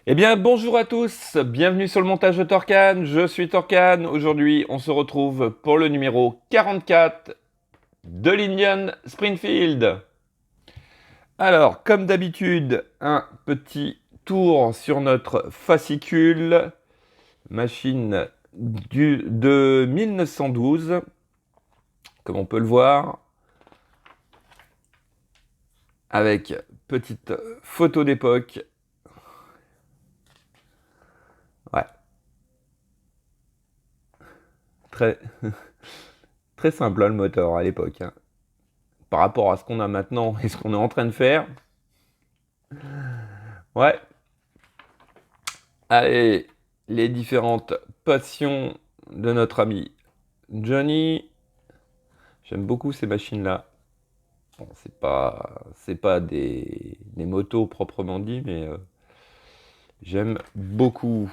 Eh bien, bonjour à tous, bienvenue sur le montage de Torcan, je suis Torcan. Aujourd'hui, on se retrouve pour le numéro 44 de l'Indian Springfield. Alors, comme d'habitude, un petit tour sur notre fascicule, machine de 1912, comme on peut le voir, avec petite photo d'époque. Ouais, très, très simple hein, le moteur à l'époque, hein. Par rapport à ce qu'on a maintenant et ce qu'on est en train de faire. Ouais, allez, les différentes passions de notre ami Johnny. J'aime beaucoup ces machines-là. Bon, c'est pas des motos proprement dit, mais j'aime beaucoup.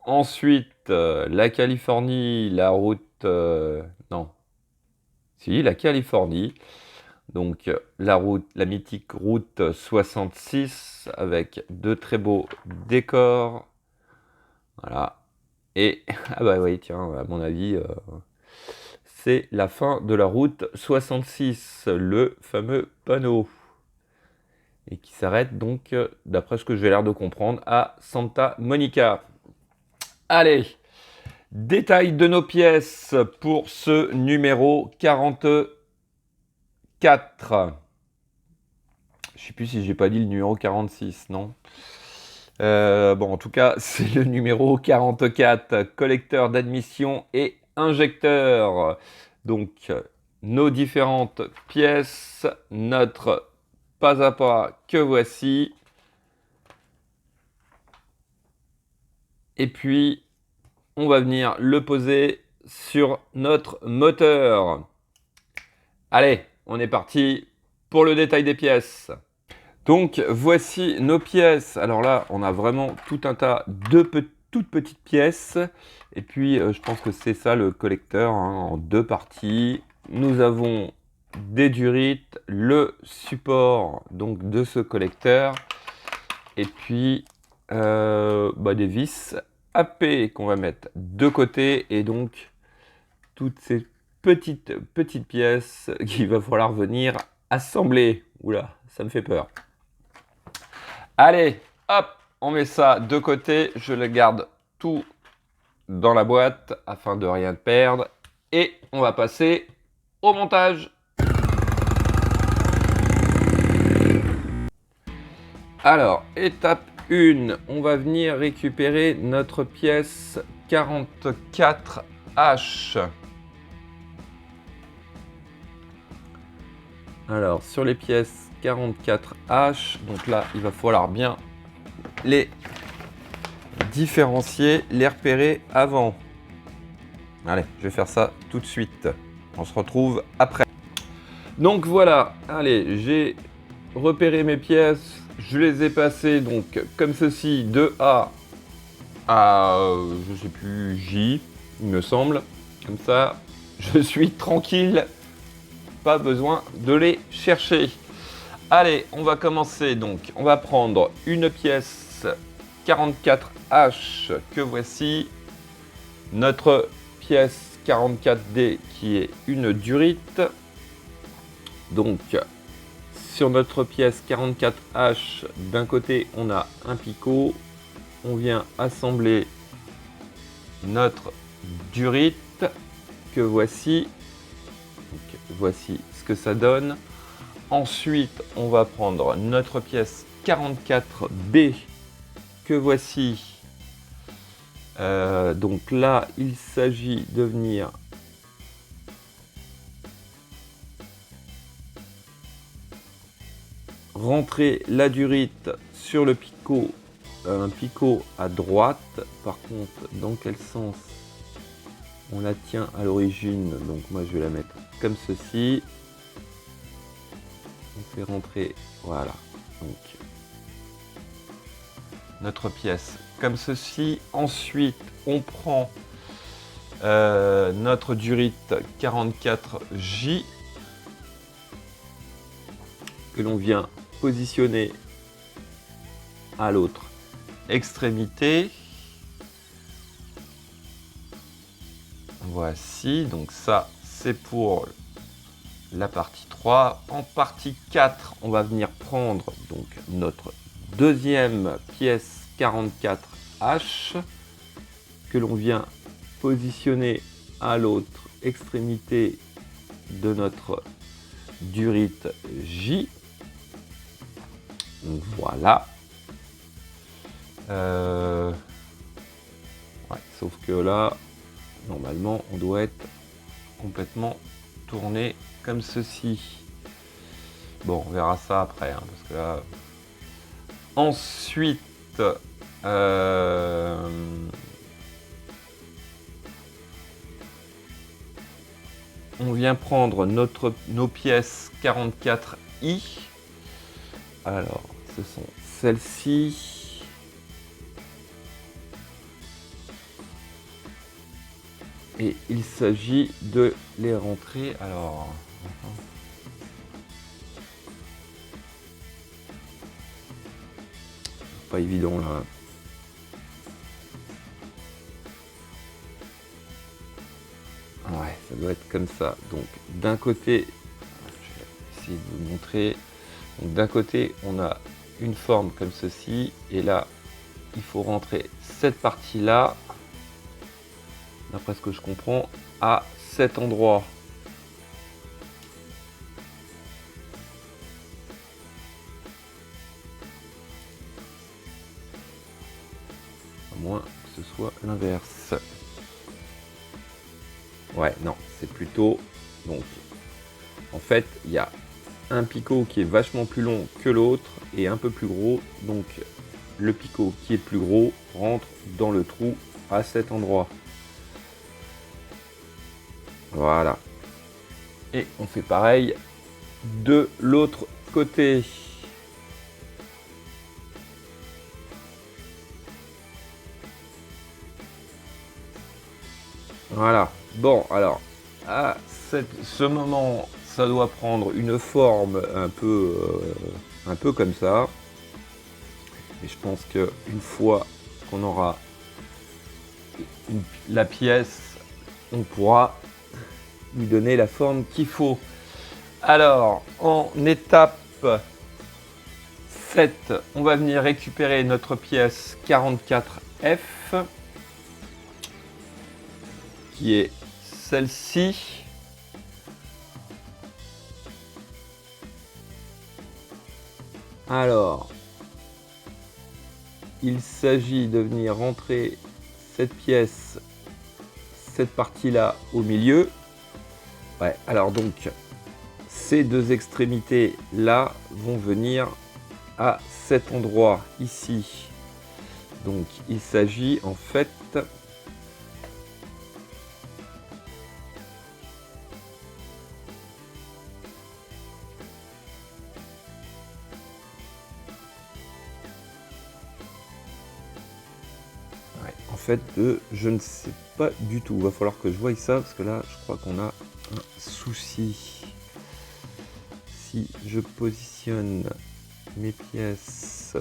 Ensuite, la Californie, la route... non, si, la Californie. Donc, la mythique route 66 avec de très beaux décors. Voilà. Et, ah bah oui, tiens, à mon avis, c'est la fin de la route 66, le fameux panneau. Et qui s'arrête donc, d'après ce que j'ai l'air de comprendre, à Santa Monica. Allez, détail de nos pièces pour ce numéro 44. Je sais plus si j'ai pas dit le numéro 46, non. Bon, en tout cas, c'est le numéro 44, collecteur d'admission et injecteur. Donc, nos différentes pièces, notre pas à pas que voici. Et puis, on va venir le poser sur notre moteur. Allez, on est parti pour le détail des pièces. Donc voici nos pièces. Alors là, on a vraiment tout un tas de toutes petites pièces. Et puis, je pense que c'est ça le collecteur, hein, en deux parties. Nous avons des durites, le support donc de ce collecteur. Et puis, des vis AP qu'on va mettre de côté. Et donc, toutes ces petites pièces qu'il va falloir venir assembler. Oula, ça me fait peur. Allez, hop, on met ça de côté. Je le garde tout dans la boîte afin de rien perdre. Et on va passer au montage. Alors, étape 1, on va venir récupérer notre pièce 44H. Alors, sur les pièces 44H, donc là, il va falloir bien les différencier, les repérer avant. Allez, je vais faire ça tout de suite. On se retrouve après. Donc voilà, allez, j'ai repéré mes pièces. Je les ai passées donc comme ceci, de A à, je sais plus, J, il me semble. Comme ça, je suis tranquille. Pas besoin de les chercher. Allez, on va commencer donc. On va prendre une pièce 44H que voici. Notre pièce 44D qui est une durite. Donc, sur notre pièce 44H, d'un côté, on a un picot. On vient assembler notre durite que voici. Donc, voici ce que ça donne. Ensuite, on va prendre notre pièce 44B que voici. Donc là, il s'agit de venir rentrer la durite sur le picot, un picot à droite. Par contre, dans quel sens on la tient à l'origine? Donc moi, je vais la mettre comme ceci. On fait rentrer, voilà, donc notre pièce comme ceci. Ensuite, on prend notre durite 44J que l'on vient positionner à l'autre extrémité. Voici, donc ça c'est pour la partie 3. En partie 4, on va venir prendre donc notre deuxième pièce 44H que l'on vient positionner à l'autre extrémité de notre durite J. Donc voilà. Ouais, sauf que là, normalement, on doit être complètement tourné comme ceci. Bon, on verra ça après, hein, parce que là... Ensuite, on vient prendre nos pièces 44i. Alors, ce sont celles-ci. Et il s'agit de les rentrer. Alors, pas évident là. Ouais, ça doit être comme ça. Donc, d'un côté, je vais essayer de vous montrer. Donc, d'un côté, on a une forme comme ceci. Et là, il faut rentrer cette partie-là, d'après ce que je comprends, à cet endroit. À moins que ce soit l'inverse. Ouais, non, c'est plutôt... Donc, en fait, il y a un picot qui est vachement plus long que l'autre et un peu plus gros. Donc, le picot qui est plus gros rentre dans le trou à cet endroit. Voilà. Et on fait pareil de l'autre côté. Voilà. Bon, alors, à ce moment, ça doit prendre une forme un peu comme ça. Et je pense qu'une fois qu'on aura la pièce, on pourra lui donner la forme qu'il faut. Alors, en étape 7, on va venir récupérer notre pièce 44F, qui est celle-ci. Alors, il s'agit de venir rentrer cette pièce, cette partie-là au milieu. Ouais, alors donc, ces deux extrémités-là vont venir à cet endroit ici. Donc, il s'agit en fait... je ne sais pas du tout. Il va falloir que je voie ça parce que là, je crois qu'on a un souci. Si je positionne mes pièces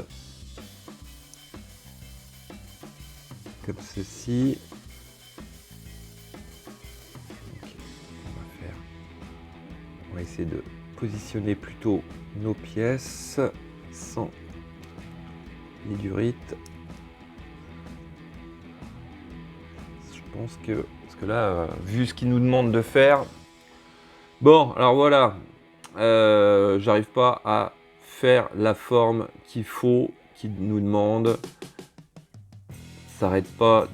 comme ceci, okay, on va essayer de positionner plutôt nos pièces sans les durites. Je pense que, parce que là, vu ce qu'il nous demande de faire, bon, alors voilà, j'arrive pas à faire la forme qu'il faut, qu'il nous demande. Ça s'arrête pas,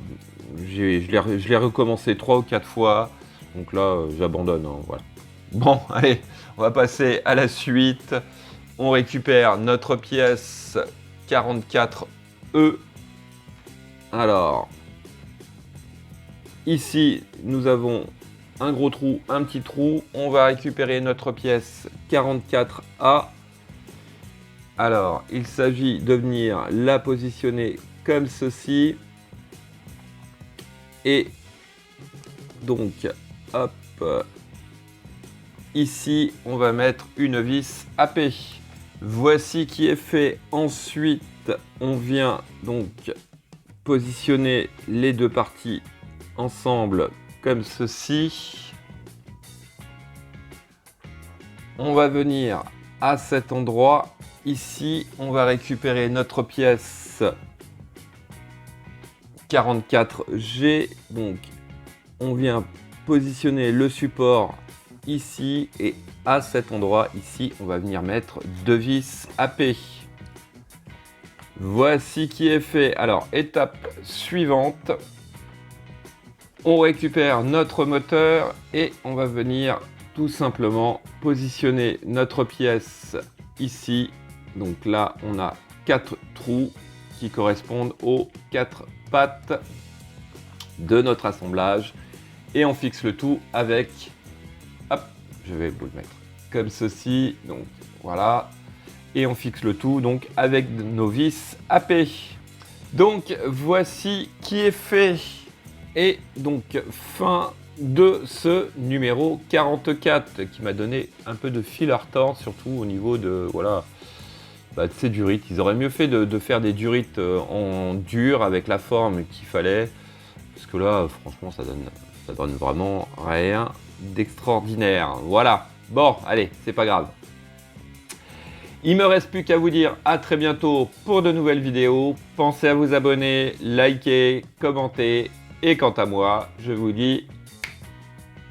je l'ai recommencé 3 ou 4 fois, donc là, j'abandonne, hein, voilà. Bon, allez, on va passer à la suite. On récupère notre pièce 44E. Alors... Ici, nous avons un gros trou, un petit trou. On va récupérer notre pièce 44A. Alors, il s'agit de venir la positionner comme ceci. Et donc, hop, ici, on va mettre une vis AP. Voici qui est fait. Ensuite, on vient donc positionner les deux parties ensemble comme ceci. On va venir à cet endroit. Ici, on va récupérer notre pièce 44G. Donc, on vient positionner le support ici et à cet endroit ici, on va venir mettre deux vis AP. Voici qui est fait. Alors, étape suivante. On récupère notre moteur et on va venir tout simplement positionner notre pièce ici. Donc là, on a 4 trous qui correspondent aux 4 pattes de notre assemblage. Et on fixe le tout avec, hop, je vais vous le mettre comme ceci. Donc voilà. Et on fixe le tout donc avec nos vis AP. Donc voici qui est fait. Et donc fin de ce numéro 44 qui m'a donné un peu de fil à retordre, surtout au niveau de, voilà, de ces durites. Ils auraient mieux fait de faire des durites en dur avec la forme qu'il fallait. Parce que là, franchement, ça donne vraiment rien d'extraordinaire. Voilà. Bon, allez, c'est pas grave. Il me reste plus qu'à vous dire à très bientôt pour de nouvelles vidéos. Pensez à vous abonner, liker, commenter. Et quant à moi, je vous dis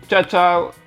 ciao ciao!